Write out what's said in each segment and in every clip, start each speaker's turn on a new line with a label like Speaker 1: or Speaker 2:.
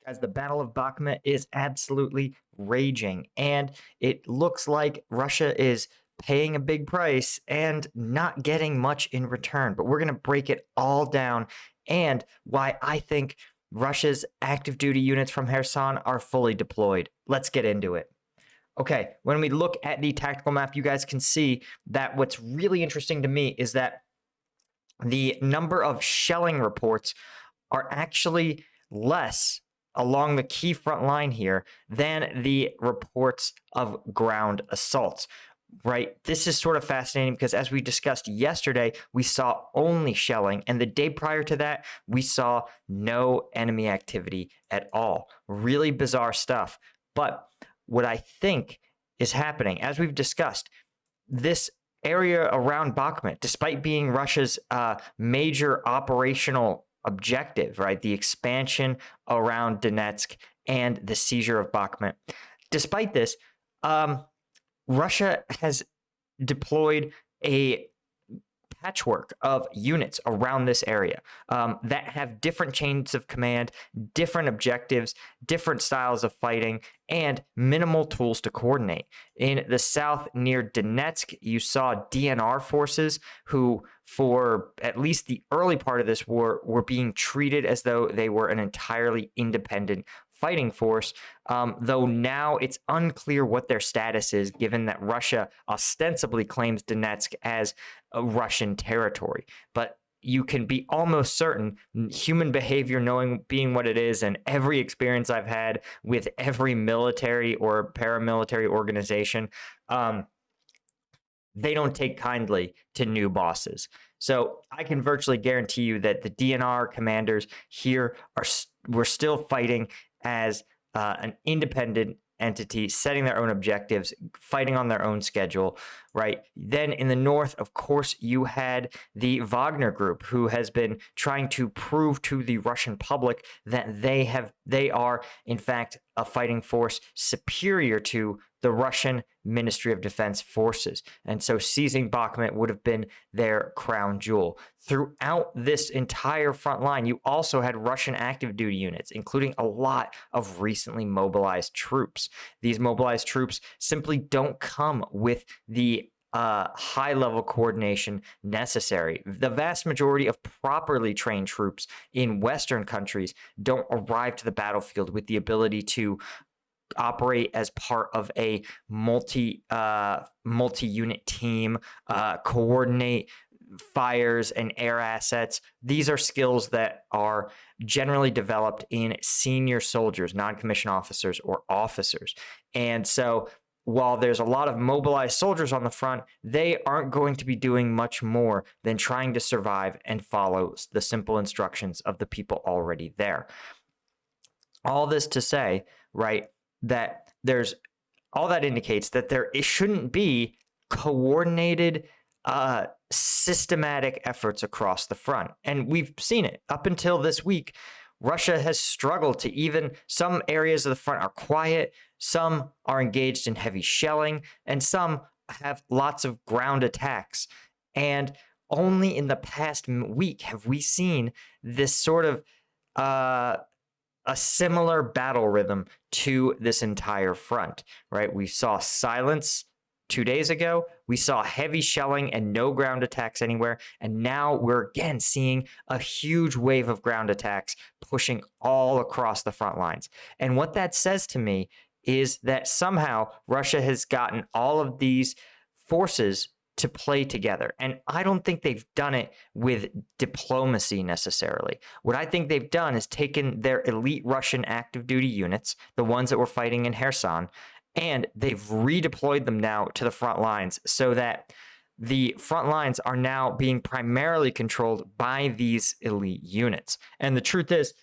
Speaker 1: as the Battle of Bakhmut is absolutely raging, and it looks like Russia is paying a big price and not getting much in return. But we're going to break it all down and why I think Russia's active duty units from Kherson are fully deployed. Let's get into it. Okay, when we look at the tactical map, you guys can see that what's really interesting to me is that the number of shelling reports are actually less along the key front line here than the reports of ground assaults, right? This is sort of fascinating because as we discussed yesterday, we saw only shelling, and the day prior to that, we saw no enemy activity at all. Really bizarre stuff. But what I think is happening, as we've discussed, this area around Bakhmut, despite being Russia's major operational objective, right? The expansion around Donetsk and the seizure of Bakhmut. Despite this, Russia has deployed a patchwork of units around this area that have different chains of command, different objectives, different styles of fighting, and minimal tools to coordinate. In the south near Donetsk, you saw DNR forces who, for at least the early part of this war, were being treated as though they were an entirely independent fighting force, though now it's unclear what their status is, given that Russia ostensibly claims Donetsk as a Russian territory. But you can be almost certain, human behavior being what it is, and every experience I've had with every military or paramilitary organization, they don't take kindly to new bosses. So I can virtually guarantee you that the DNR commanders here we're still fighting as an independent entity, setting their own objectives, fighting on their own schedule, right? Then in the north, of course, you had the Wagner group, who has been trying to prove to the Russian public that they are, in fact, a fighting force superior to the Russian Ministry of Defense forces. And so seizing Bakhmut would have been their crown jewel. Throughout this entire front line, you also had Russian active duty units, including a lot of recently mobilized troops. These mobilized troops simply don't come with the high-level coordination necessary. The vast majority of properly trained troops in Western countries don't arrive to the battlefield with the ability to operate as part of a multi-unit team, coordinate fires and air assets. These are skills that are generally developed in senior soldiers, non-commissioned officers, or officers. And so while there's a lot of mobilized soldiers on the front, they aren't going to be doing much more than trying to survive and follow the simple instructions of the people already there. All this to say, right, that all that indicates that it shouldn't be coordinated, systematic efforts across the front. And we've seen it up until this week. Russia has struggled to some areas of the front are quiet, some are engaged in heavy shelling, and some have lots of ground attacks. And only in the past week have we seen this sort of a similar battle rhythm to this entire front, right? We saw silence 2 days ago. We saw heavy shelling and no ground attacks anywhere. And now we're again seeing a huge wave of ground attacks pushing all across the front lines. And what that says to me is that somehow Russia has gotten all of these forces to play together. And I don't think they've done it with diplomacy necessarily. What I think they've done is taken their elite Russian active duty units, the ones that were fighting in Kherson, and they've redeployed them now to the front lines so that the front lines are now being primarily controlled by these elite units. And the truth is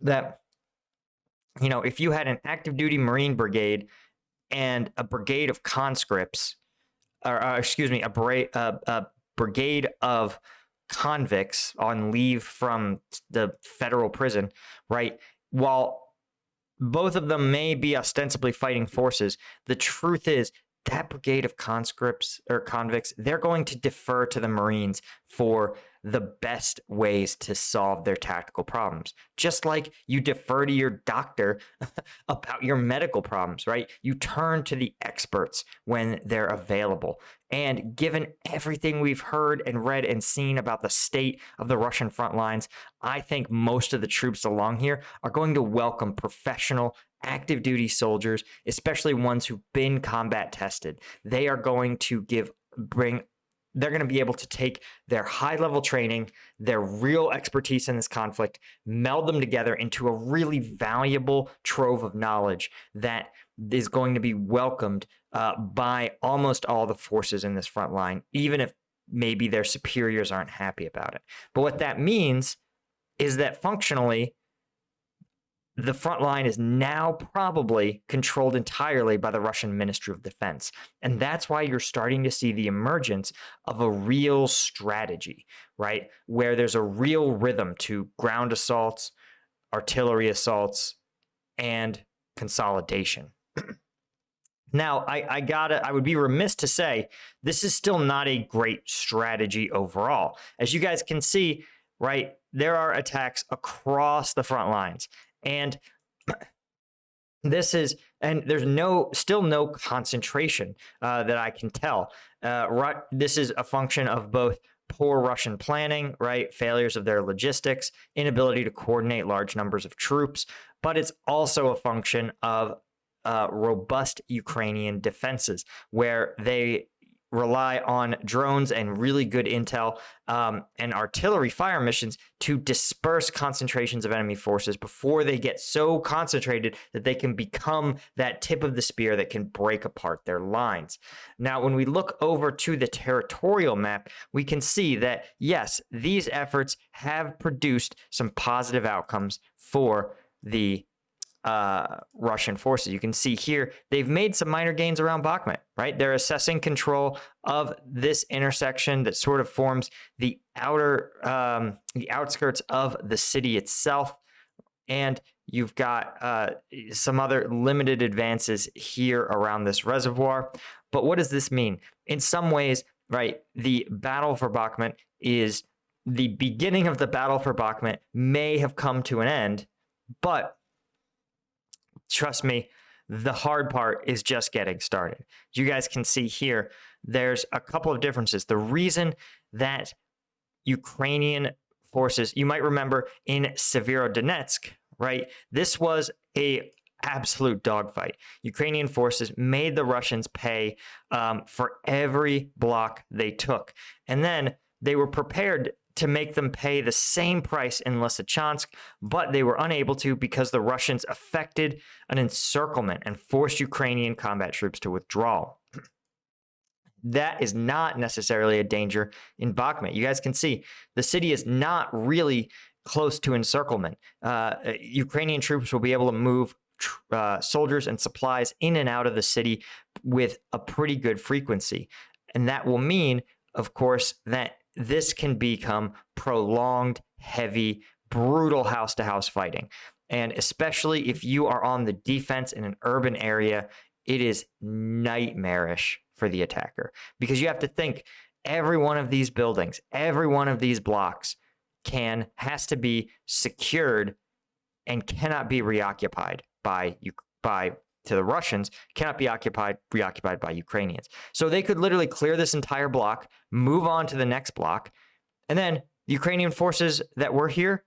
Speaker 1: that, if you had an active duty Marine brigade and a brigade of conscripts, a brigade of convicts on leave from the federal prison, right? While both of them may be ostensibly fighting forces, the truth is that brigade of conscripts or convicts, they're going to defer to the Marines for the best ways to solve their tactical problems. Just like you defer to your doctor about your medical problems, right? You turn to the experts when they're available. And given everything we've heard and read and seen about the state of the Russian front lines, I think most of the troops along here are going to welcome professional, active duty soldiers, especially ones who've been combat tested. They are going to they're going to be able to take their high level training, their real expertise in this conflict, meld them together into a really valuable trove of knowledge that is going to be welcomed by almost all the forces in this front line, even if maybe their superiors aren't happy about it. But what that means is that functionally, the front line is now probably controlled entirely by the Russian Ministry of Defense. And that's why you're starting to see the emergence of a real strategy, right? Where there's a real rhythm to ground assaults, artillery assaults, and consolidation. Now, I would be remiss to say this is still not a great strategy overall. As you guys can see, right, there are attacks across the front lines. And there's still no concentration that I can tell. This is a function of both poor Russian planning, right? Failures of their logistics, inability to coordinate large numbers of troops, but it's also a function of robust Ukrainian defenses, where they rely on drones and really good intel and artillery fire missions to disperse concentrations of enemy forces before they get so concentrated that they can become that tip of the spear that can break apart their lines. Now, when we look over to the territorial map, we can see that, yes, these efforts have produced some positive outcomes for the Russian forces. You can see here, they've made some minor gains around Bakhmut, right? They're assessing control of this intersection that sort of forms the outskirts of the city itself. And you've got some other limited advances here around this reservoir. But what does this mean? In some ways, right, the battle for Bakhmut is the beginning of the battle for Bakhmut may have come to an end, but trust me, the hard part is just getting started. As you guys can see here, there's a couple of differences. The reason that Ukrainian forces, you might remember in Severodonetsk, right? This was a absolute dogfight. Ukrainian forces made the Russians pay for every block they took. And then they were prepared to make them pay the same price in Lysychansk, but they were unable to because the Russians effected an encirclement and forced Ukrainian combat troops to withdraw. That is not necessarily a danger in Bakhmut. You guys can see the city is not really close to encirclement. Ukrainian troops will be able to move soldiers and supplies in and out of the city with a pretty good frequency. And that will mean, of course, that this can become prolonged, heavy, brutal house-to-house fighting. And especially if you are on the defense in an urban area, it is nightmarish for the attacker. Because you have to think, every one of these buildings, every one of these blocks has to be secured and cannot be reoccupied to the Russians, cannot be reoccupied by Ukrainians. So they could literally clear this entire block, move on to the next block, and then the Ukrainian forces that were here,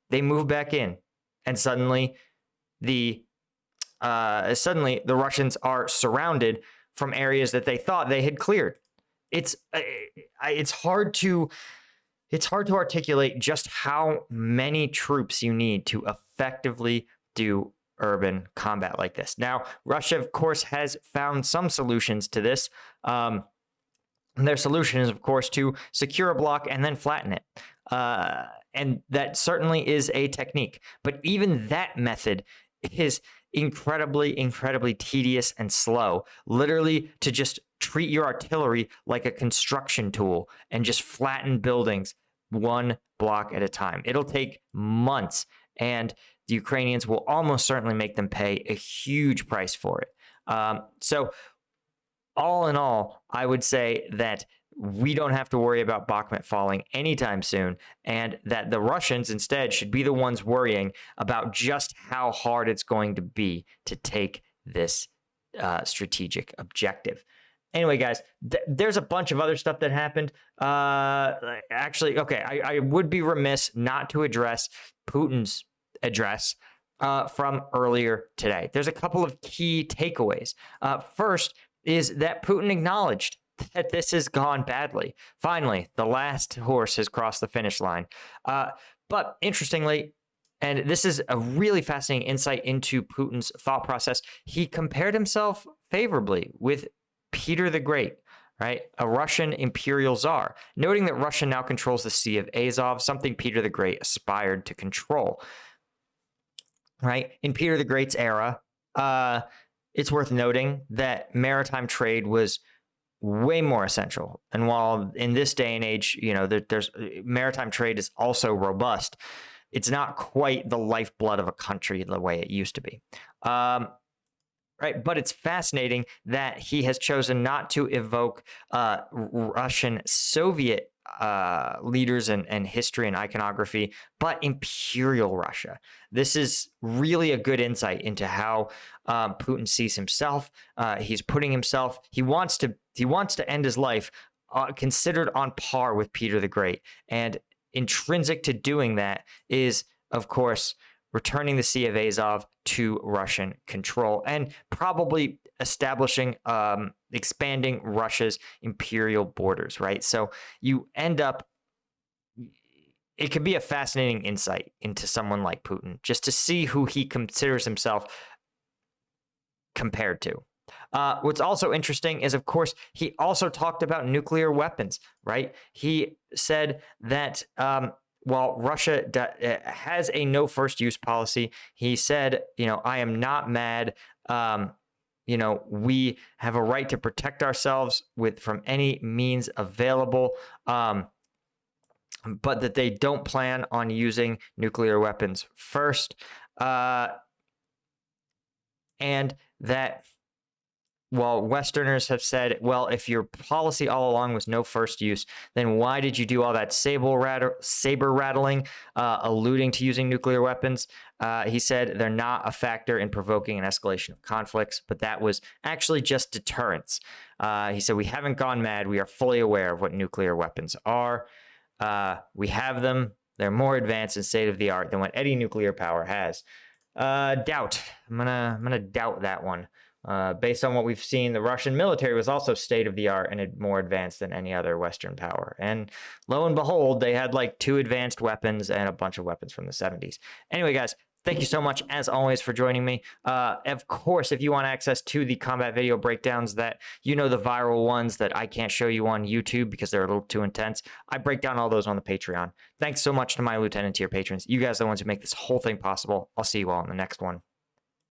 Speaker 1: they move back in, and suddenly the Russians are surrounded from areas that they thought they had cleared. It's hard to articulate just how many troops you need to effectively do urban combat like this. Now, Russia, of course, has found some solutions to this. Their solution is, of course, to secure a block and then flatten it. And that certainly is a technique. But even that method is incredibly, incredibly tedious and slow. Literally, to just treat your artillery like a construction tool and just flatten buildings one block at a time. It'll take months, and the Ukrainians will almost certainly make them pay a huge price for it. So all in all, I would say that we don't have to worry about Bakhmut falling anytime soon, and that the Russians instead should be the ones worrying about just how hard it's going to be to take this strategic objective. Anyway, guys, there's a bunch of other stuff that happened. Actually, okay, I would be remiss not to address Putin's address from earlier today. There's a couple of key takeaways. First is that Putin acknowledged that this has gone badly. Finally, the last horse has crossed the finish line. But interestingly, and this is a really fascinating insight into Putin's thought process, he compared himself favorably with Peter the Great, right? A Russian imperial czar, noting that Russia now controls the Sea of Azov, something Peter the Great aspired to control, right? In Peter the Great's era, it's worth noting that maritime trade was way more essential. And while in this day and age, there's maritime trade is also robust, it's not quite the lifeblood of a country the way it used to be. Right. But it's fascinating that he has chosen not to evoke Russian Soviet leaders and history and iconography, but imperial Russia. This is really a good insight into how Putin sees himself. He's putting himself, he wants to end his life considered on par with Peter the Great. And intrinsic to doing that is, of course, returning the Sea of Azov to Russian control and probably establishing, expanding Russia's imperial borders, right? So you end up, it could be a fascinating insight into someone like Putin, just to see who he considers himself compared to. What's also interesting is, of course, he also talked about nuclear weapons, right? He said that while Russia has a no first use policy, he said, I am not mad. We have a right to protect ourselves from any means available, but that they don't plan on using nuclear weapons first. And that while Westerners have said, well, if your policy all along was no first use, then why did you do all that saber rattling, alluding to using nuclear weapons? He said they're not a factor in provoking an escalation of conflicts, but that was actually just deterrence. He said, we haven't gone mad. We are fully aware of what nuclear weapons are. We have them. They're more advanced and state of the art than what any nuclear power has. Doubt. I'm gonna doubt that one. Based on what we've seen, the Russian military was also state-of-the-art and more advanced than any other Western power. And lo and behold, they had like 2 advanced weapons and a bunch of weapons from the 70s. Anyway, guys, thank you so much, as always, for joining me. Of course, if you want access to the combat video breakdowns that, the viral ones that I can't show you on YouTube because they're a little too intense, I break down all those on the Patreon. Thanks so much to my Lieutenant tier patrons. You guys are the ones who make this whole thing possible. I'll see you all in the next one.